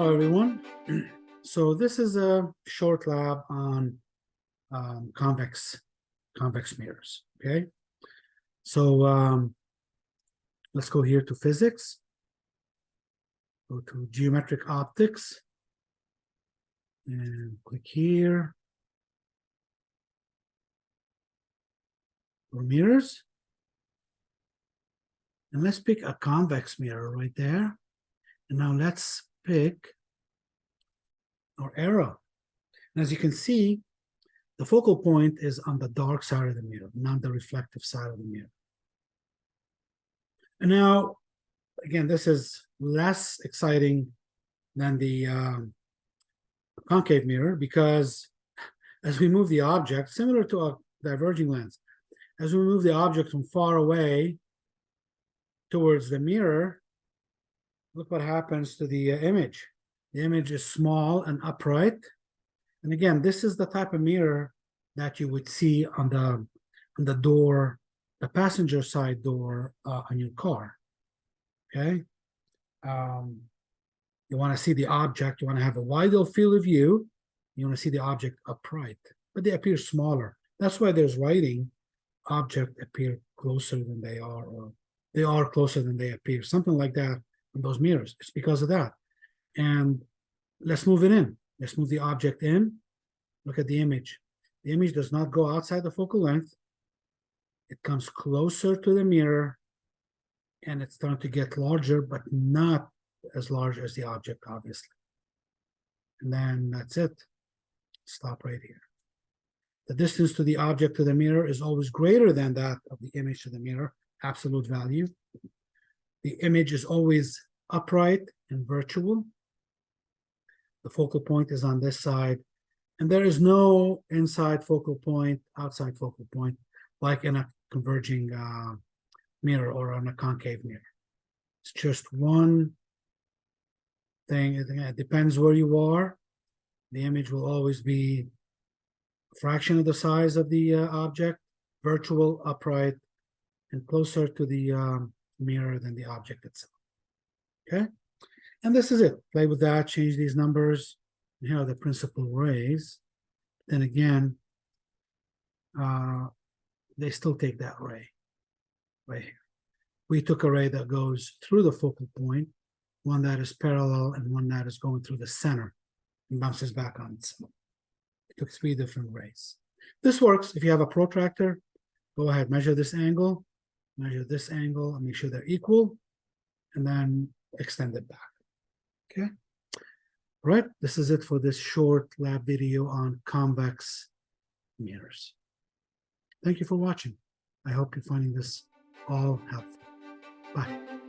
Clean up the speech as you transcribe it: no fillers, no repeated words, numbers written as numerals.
Hello, everyone. So this is a short lab on convex mirrors. Okay. So let's go here to physics. Go to geometric optics and click here. Go mirrors. And let's pick a convex mirror right there. And now let's pick our arrow. And as you can see, the focal point is on the dark side of the mirror, not the reflective side of the mirror. And now, again, this is less exciting than the concave mirror, because as we move the object, similar to a diverging lens, as we move the object from far away towards the mirror, look what happens to the image. The image is small and upright. And again, this is the type of mirror that you would see on the door, the passenger side door on your car. Okay. You want to see the object. You want to have a wide field of view. You want to see the object upright, but they appear smaller. That's why there's writing. Object appear closer than they are, or they are closer than they appear. Something like that on those mirrors. It's because of that. And let's move it in. Let's move the object in. Look at the image. The image does not go outside the focal length. It comes closer to the mirror, and it's starting to get larger, but not as large as the object, obviously. And then that's it. Stop right here. The distance to the object to the mirror is always greater than that of the image to the mirror, absolute value. The image is always upright and virtual. The focal point is on this side, and there is no inside focal point, outside focal point, like in a converging mirror or on a concave mirror. It's just one thing. It depends where you are. The image will always be a fraction of the size of the object, virtual, upright, and closer to the mirror than the object itself. Okay. And this is it. Play with that, change these numbers. And here are the principal rays. Then again, they still take that ray right here. We took a ray that goes through the focal point, one that is parallel, and one that is going through the center and bounces back on itself. We took 3 different rays. This works. If you have a protractor, go ahead, measure this angle, and make sure they're equal, and then extend it back. Okay. All right. This is it for this short lab video on convex mirrors. Thank you for watching. I hope you're finding this all helpful. Bye.